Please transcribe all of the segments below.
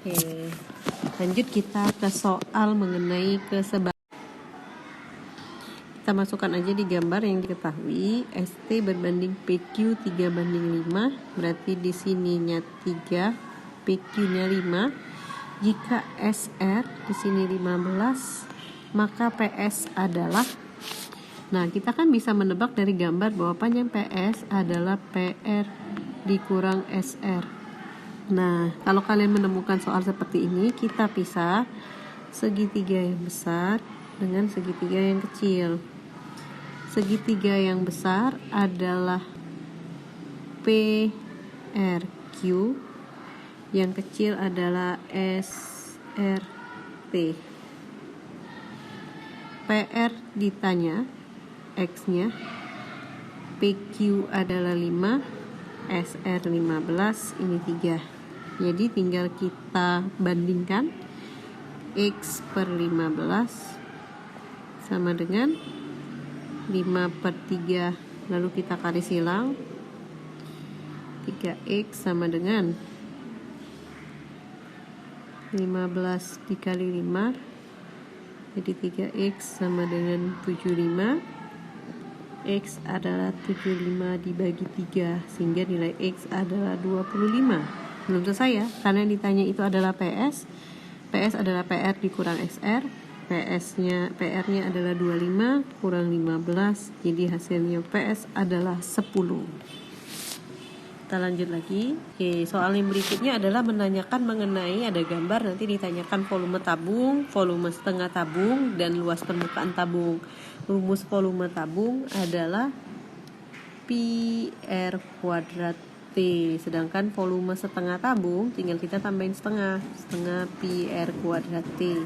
Oke, lanjut kita ke soal mengenai kesebaran. Kita masukkan aja di gambar yang diketahui. ST berbanding PQ 3:5, berarti di sininya 3, PQ-nya 5. Jika SR di sini 15, maka PS adalah. Nah, kita kan bisa menebak dari gambar bahwa panjang PS adalah PR dikurang SR. Nah, kalau kalian menemukan soal seperti ini, kita pisah segitiga yang besar dengan segitiga yang kecil. Segitiga yang besar adalah PRQ, yang kecil adalah SRT. PR ditanya X-nya, PQ adalah 5, SR 15, ini 3. Jadi tinggal kita bandingkan X per 15 sama dengan 5/3, lalu kita kali silang, 3X sama dengan 15 dikali 5, jadi 3X sama dengan 75. X adalah 75 dibagi 3, sehingga nilai X adalah 25. Belum selesai ya, karena yang ditanya itu adalah PS. PS adalah PR dikurang SR. PR-nya adalah 25 kurang 15, jadi hasilnya PS adalah 10. Kita lanjut lagi. Oke, soal yang berikutnya adalah menanyakan mengenai, ada gambar, nanti ditanyakan volume tabung, volume setengah tabung, dan luas permukaan tabung. Rumus volume tabung adalah PR kuadrat T, sedangkan volume setengah tabung tinggal kita tambahin setengah PR kuadrat T.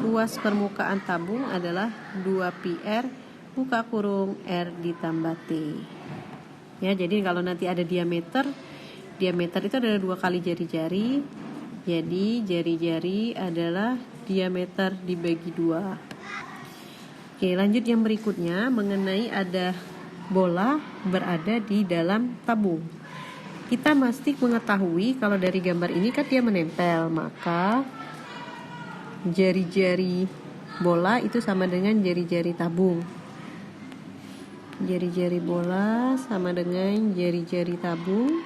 Luas permukaan tabung adalah 2PR buka kurung R ditambah T. Ya, jadi kalau nanti ada diameter itu adalah 2 kali jari-jari. Jadi jari-jari adalah diameter dibagi 2. Oke, lanjut yang berikutnya mengenai ada bola berada di dalam tabung. Kita mesti mengetahui kalau dari gambar ini kan dia menempel, maka jari-jari bola itu sama dengan jari-jari tabung. Jari-jari bola sama dengan jari-jari tabung.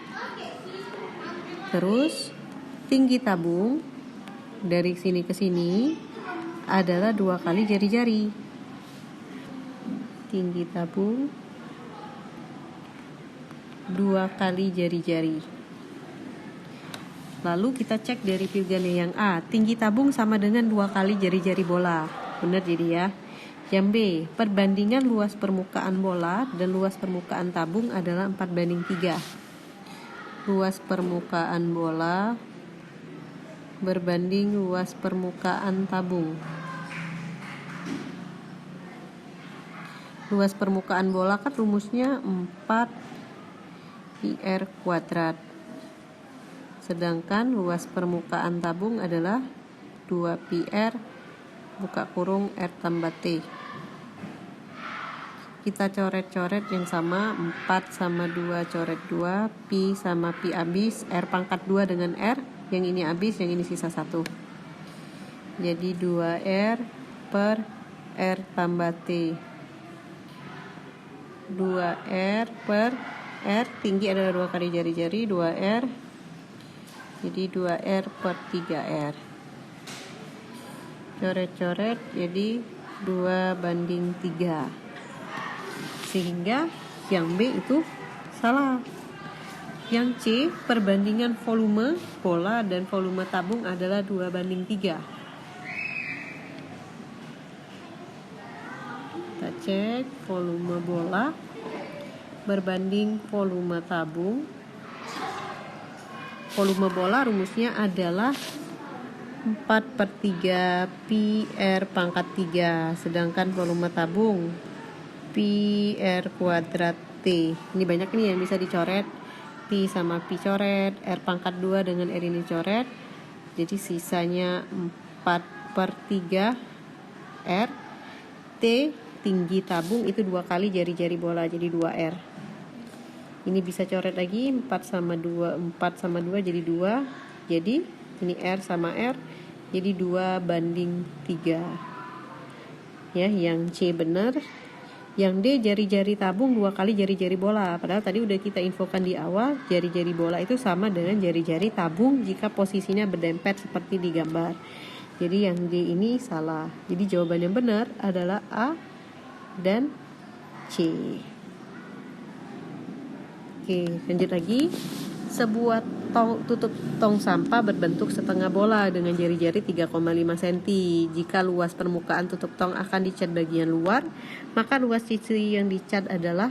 Terus tinggi tabung dari sini ke sini adalah 2 kali jari-jari. Tinggi tabung 2 kali jari-jari. Lalu kita cek dari pilihannya yang A, tinggi tabung sama dengan 2 kali jari-jari bola. Benar jadi ya. Yang B, perbandingan luas permukaan bola dan luas permukaan tabung adalah 4:3. Luas permukaan bola berbanding luas permukaan tabung. Luas permukaan bola kan rumusnya 4 PR kuadrat. Sedangkan luas permukaan tabung adalah 2 PR buka kurung R tambah T. Kita coret-coret yang sama, 4 sama 2 coret 2, Pi sama Pi habis, R pangkat 2 dengan R, yang ini habis, yang ini sisa 1. Jadi 2R per R tambah T. 2R per R, tinggi adalah 2 kali jari-jari, 2R. Jadi 2R per 3R. Coret-coret jadi 2:3. Sehingga yang B itu salah. Yang C, perbandingan volume bola dan volume tabung adalah 2:3. Kita cek volume bola berbanding volume tabung. Volume bola rumusnya adalah 4/3 PR pangkat 3, sedangkan volume tabung PR kuadrat T. Ini banyak nih yang bisa dicoret. Pi sama Pi coret, R pangkat 2 dengan R ini coret. Jadi sisanya 4/3 R. T tinggi tabung itu 2 kali jari-jari bola, jadi 2R. Ini bisa coret lagi, 4 sama 2 jadi 2. Jadi Ini R sama R, jadi 2:3. Ya, yang C benar. Yang D jari-jari tabung 2 kali jari-jari bola. Padahal tadi udah kita infokan di awal, jari-jari bola itu sama dengan jari-jari tabung jika posisinya berdempet seperti di gambar. Jadi yang D ini salah. Jadi jawaban yang benar adalah A dan C. Oke, lanjut lagi. Sebuah tutup tong sampah berbentuk setengah bola dengan jari-jari 3,5 cm. Jika luas permukaan tutup tong akan dicat bagian luar, maka luas sisi yang dicat adalah,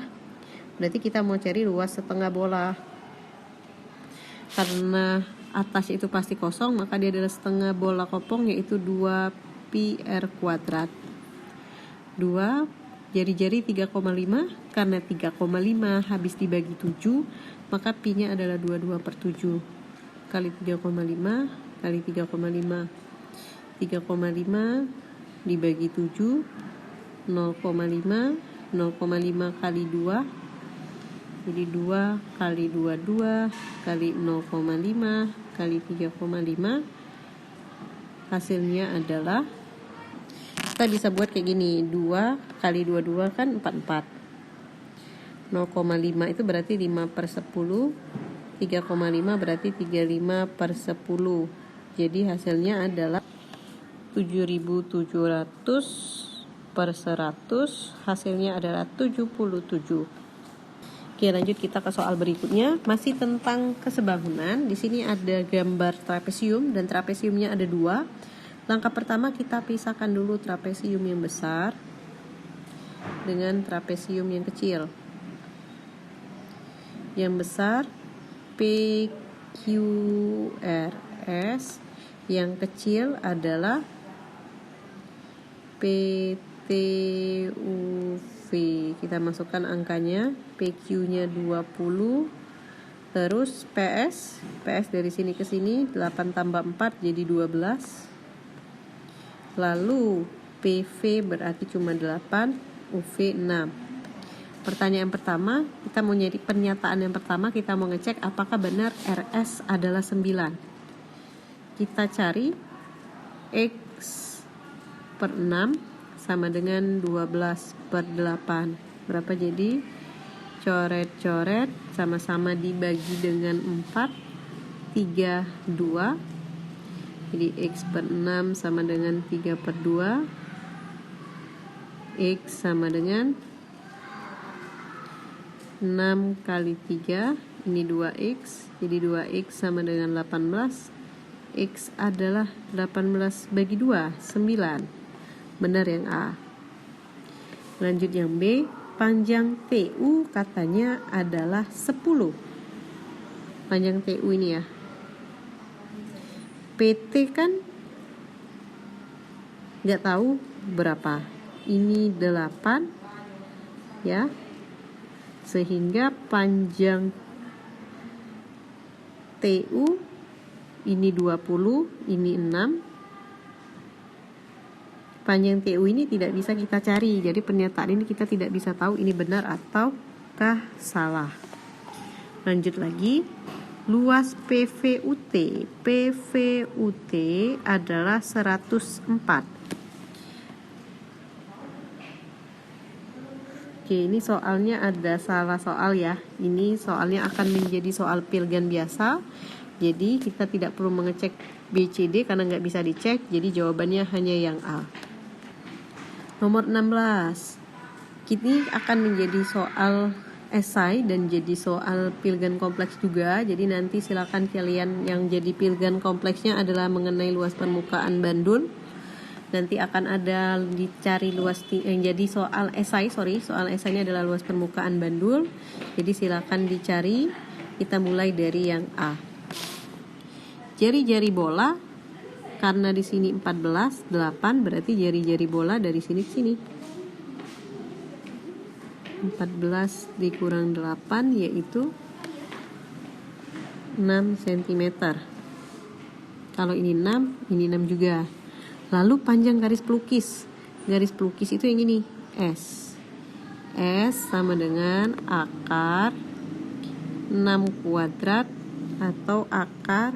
berarti kita mau cari luas setengah bola. Karena atas itu pasti kosong, maka dia adalah setengah bola kopong, yaitu 2πr². 2 jari-jari 3,5, karena 3,5 habis dibagi 7, maka pi-nya adalah 22/7 kali 3,5 kali 3,5. 3,5 dibagi 7, 0,5. 0,5 kali 2, jadi 2 kali 22 kali 0,5 kali 3,5. Hasilnya adalah, kita bisa buat kayak gini, 2 kali 22 kan 44. 0,5 itu berarti 5/10. 3,5 berarti 35/10. Jadi hasilnya adalah 7.700/100. Hasilnya adalah 77. Oke, lanjut kita ke soal berikutnya. Masih tentang kesebangunan. Di sini ada gambar trapesium dan trapesiumnya ada 2. Langkah pertama kita pisahkan dulu trapesium yang besar dengan trapesium yang kecil. Yang besar PQRS, yang kecil adalah PTUV. Kita masukkan angkanya, PQ-nya 20, terus PS dari sini ke sini 8 tambah 4 jadi 12. Lalu PV berarti cuma 8, UV 6. Pertanyaan pertama, kita mau nyari pernyataan yang pertama, kita mau ngecek apakah benar RS adalah 9. Kita cari X/6 sama dengan 12/8. Berapa jadi? Coret-coret, sama-sama dibagi dengan 4, 3, 2. Jadi X/6 sama dengan 3/2. X sama dengan 6 kali 3, ini 2X, jadi 2X sama dengan 18. X adalah 18 bagi 2, 9. Benar yang A. Lanjut yang B, panjang TU katanya adalah 10. Panjang TU ini ya. PT kan nggak tahu berapa. Ini 8 ya. Sehingga panjang TU ini 20, ini 6. Panjang TU ini tidak bisa kita cari. Jadi pernyataan ini kita tidak bisa tahu ini benar ataukah salah. Lanjut lagi. Luas PVUT adalah 104. Oke, ini soalnya ada salah soal ya. Ini soalnya akan menjadi soal pilgan biasa. Jadi kita tidak perlu mengecek B, C, D karena nggak bisa dicek. Jadi jawabannya hanya yang A. Nomor 16. Ini akan menjadi soal esai dan jadi soal pilgan kompleks juga. Jadi nanti silakan kalian yang jadi pilgan kompleksnya adalah mengenai luas permukaan bandul. Nanti akan ada dicari luas yang jadi soal esai, soal esainya adalah luas permukaan bandul. Jadi silakan dicari. Kita mulai dari yang A. Jari-jari bola, karena di sini 14, 8 berarti jari-jari bola dari sini ke sini. 14 dikurang 8 yaitu 6 cm. Kalau ini 6, ini 6 juga. Lalu panjang garis pelukis. Garis pelukis itu yang ini, S. S sama dengan akar 6 kuadrat atau akar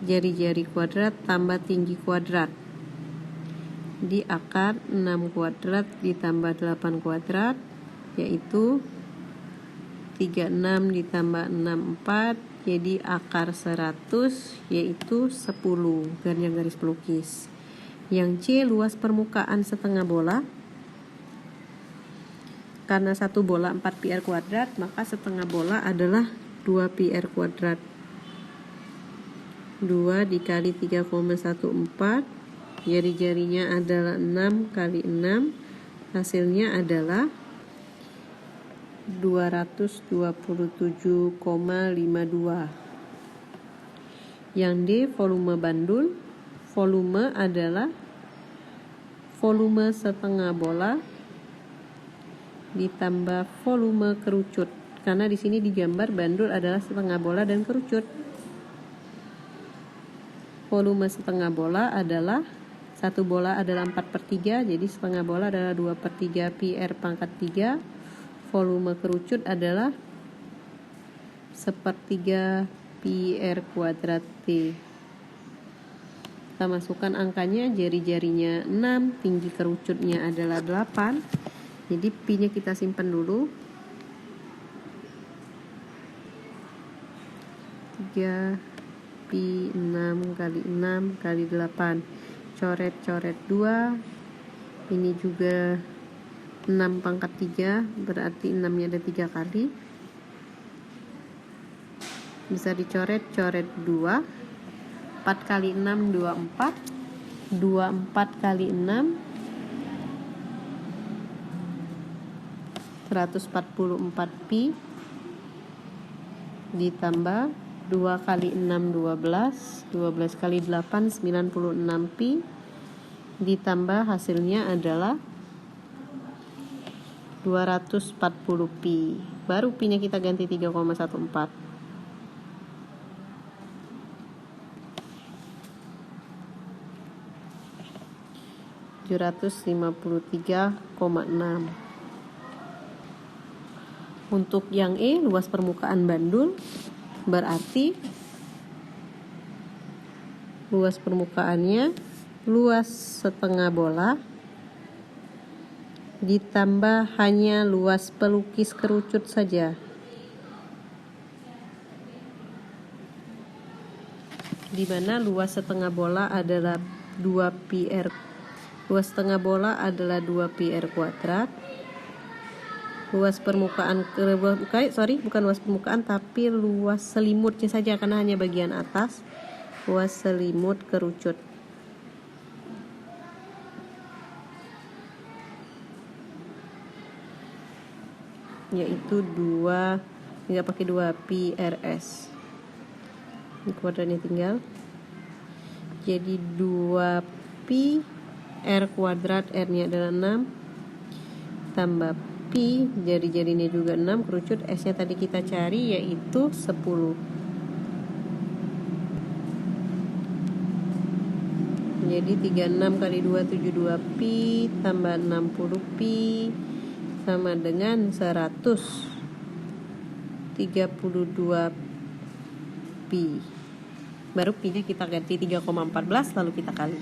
jari-jari kuadrat tambah tinggi kuadrat. Di akar 6 kuadrat ditambah 8 kuadrat, yaitu 36 ditambah 64, jadi akar 100, yaitu 10, garis pelukis. Yang C, luas permukaan setengah bola. Karena satu bola 4 pi r kuadrat, maka setengah bola adalah 2 pi r kuadrat. 2 dikali 3,14, jari-jarinya adalah 6 kali 6, hasilnya adalah 227,52. Yang D, volume bandul. Volume adalah volume setengah bola ditambah volume kerucut. Karena di sini digambar bandul adalah setengah bola dan kerucut. Volume setengah bola adalah satu bola adalah 4/3, jadi setengah bola adalah 2/3 pi r pangkat 3. Volume kerucut adalah 1/3 pi r kuadrat T. Kita masukkan angkanya, jari-jarinya 6, tinggi kerucutnya adalah 8. Jadi pi-nya kita simpan dulu. 3 pi 6 kali 6 kali 8. Coret-coret 2. Ini juga 6 pangkat 3, berarti 6-nya ada 3 kali. Bisa dicoret-coret 2. 4 kali 6, 24. 24 kali 6, 144 pi. Ditambah 2 kali 6, 12. 12 kali 8, 96 pi. Ditambah hasilnya adalah 240 pi. Baru pi-nya kita ganti 3,14. 753,6. Untuk yang E, luas permukaan bandul, berarti luas permukaannya luas setengah bola ditambah hanya luas pelukis kerucut saja. Di mana luas setengah bola adalah 2 pi r. Luas setengah bola adalah 2 pi r kuadrat. Luas permukaan bukan luas permukaan, tapi luas selimutnya saja karena hanya bagian atas. Luas selimut kerucut. Yaitu 2, nggak pakai 2 pi rs. Ini kuadratnya tinggal. Jadi 2 pi r kuadrat, r-nya adalah 6, tambah pi, jari-jarinya juga 6, kerucut, s-nya tadi kita cari yaitu 10. Jadi 36 kali 2, 72 pi, tambah 60 pi, sama dengan 132 pi. Baru pi-nya kita ganti 3,14, lalu kita kali.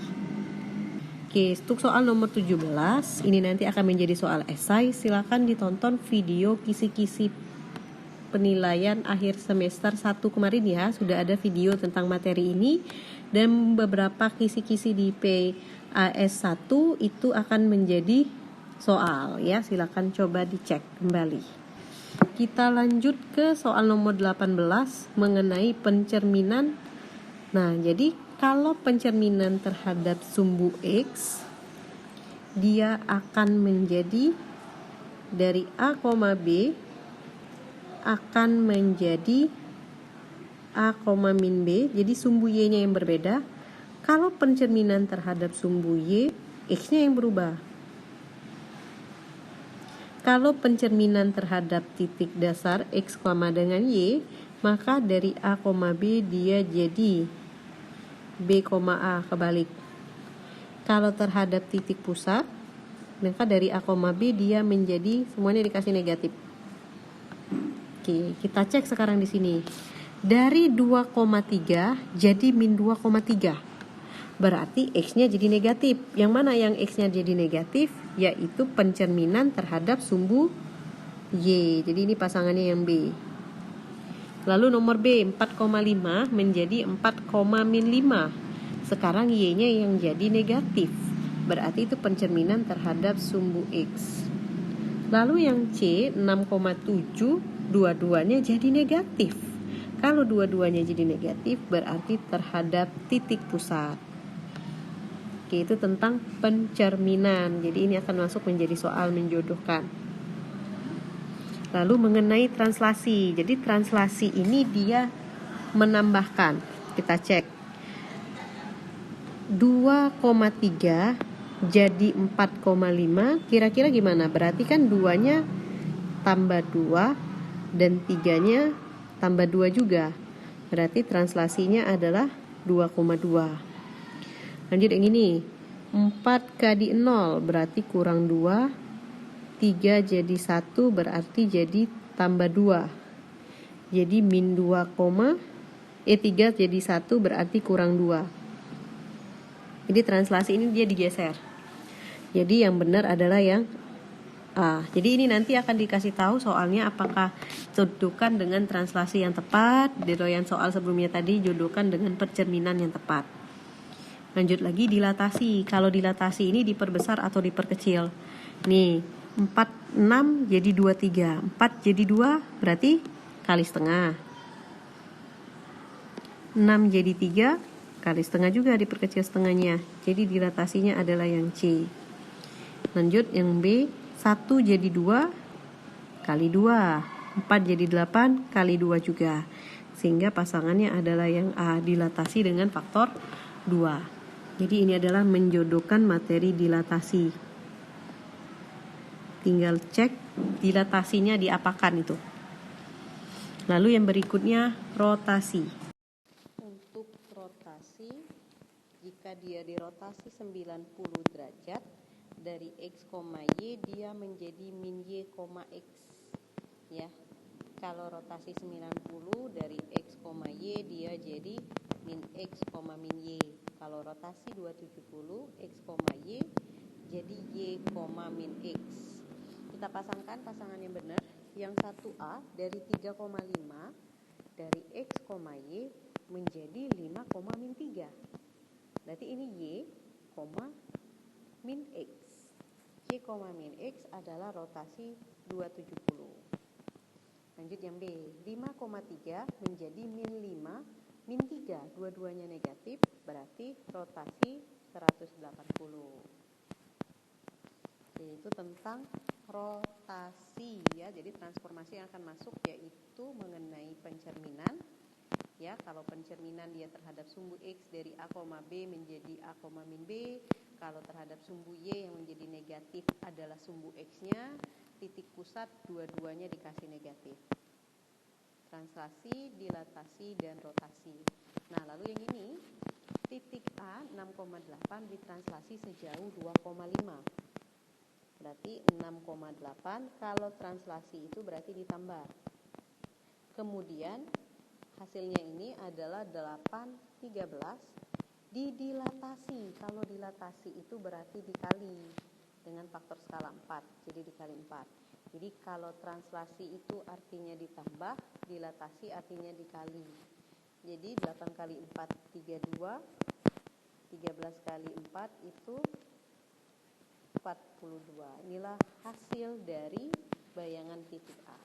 Oke, untuk soal nomor 17, ini nanti akan menjadi soal esai. Silakan ditonton video kisi-kisi penilaian akhir semester 1 kemarin ya. Sudah ada video tentang materi ini, dan beberapa kisi-kisi di PAS 1 itu akan menjadi soal ya. Silakan coba dicek kembali. Kita lanjut ke soal nomor 18 mengenai pencerminan. Nah, jadi kalau pencerminan terhadap sumbu X, dia akan menjadi dari A, B akan menjadi A, min B. Jadi sumbu Y-nya yang berbeda. Kalau pencerminan terhadap sumbu Y, X-nya yang berubah. Kalau pencerminan terhadap titik dasar X, dengan Y, maka dari A, B dia jadi B, A kebalik. Kalau terhadap titik pusat, maka dari A, B dia menjadi semuanya dikasih negatif. Oke, kita cek sekarang di sini. Dari 2,3 jadi min 2,3. Berarti X-nya jadi negatif. Yang mana yang X-nya jadi negatif? Yaitu pencerminan terhadap sumbu Y. Jadi ini pasangannya yang B. Lalu nomor B, 4,5 menjadi 4,-5. Sekarang Y-nya yang jadi negatif. Berarti itu pencerminan terhadap sumbu X. Lalu yang C, 6,7, dua-duanya jadi negatif. Kalau dua-duanya jadi negatif, berarti terhadap titik pusat. Oke, itu tentang pencerminan. Jadi ini akan masuk menjadi soal menjodohkan. Lalu mengenai translasi. Jadi translasi ini dia menambahkan. Kita cek. 2,3 jadi 4,5. Kira-kira gimana? Berarti kan 2-nya tambah 2 dan 3-nya tambah 2 juga. Berarti translasinya adalah 2,2. Lanjut yang ini. 4 kali 0 berarti kurang 2. 3 jadi 1 berarti jadi tambah 2. Jadi min 2, 3 jadi 1 berarti kurang 2. Jadi translasi ini dia digeser. Jadi yang benar adalah yang A. Jadi ini nanti akan dikasih tahu soalnya apakah jodohkan dengan translasi yang tepat. Di yang soal sebelumnya tadi jodohkan dengan pencerminan yang tepat. Lanjut lagi dilatasi. Kalau dilatasi ini diperbesar atau diperkecil. Nih, 4, 6 jadi 23. 4 jadi 2 berarti kali setengah. 6 jadi 3 kali setengah juga diperkecil setengahnya. Jadi dilatasinya adalah yang C. Lanjut yang B, 1 jadi 2 kali 2. 4 jadi 8 kali 2 juga. Sehingga pasangannya adalah yang A, dilatasi dengan faktor 2. Jadi ini adalah menjodohkan materi dilatasi. Tinggal cek dilatasinya diapakan itu. Lalu yang berikutnya rotasi. Untuk rotasi, jika dia dirotasi 90 derajat dari X, Y, dia menjadi min Y, X. Ya. Kalau rotasi 90 dari X, Y, dia jadi min X, min Y. Kalau rotasi 270 X, Y, jadi Y, min X. Kita pasangkan pasangan yang benar. Yang 1A dari 3,5 dari X, Y menjadi 5, min 3. Berarti ini Y, min X. Y, min X adalah rotasi 270. Lanjut yang B, 5,3 menjadi min 5, min 3. Dua-duanya negatif, berarti rotasi 180. Oke, itu tentang rotasi ya. Jadi transformasi yang akan masuk yaitu mengenai pencerminan. Ya, kalau pencerminan dia terhadap sumbu X dari A, B menjadi A, min B. Kalau terhadap sumbu Y yang menjadi negatif adalah sumbu X-nya, titik pusat dua-duanya dikasih negatif. Translasi, dilatasi, dan rotasi. Nah, lalu yang ini, titik A 6,8 ditranslasi sejauh 2,5. Berarti 6,8, kalau translasi itu berarti ditambah. Kemudian hasilnya ini adalah 8,13 didilatasi. Kalau dilatasi itu berarti dikali dengan faktor skala 4, jadi dikali 4. Jadi kalau translasi itu artinya ditambah, dilatasi artinya dikali. Jadi 8 kali 4, 32, 13 kali 4 itu 42. Inilah hasil dari bayangan titik A.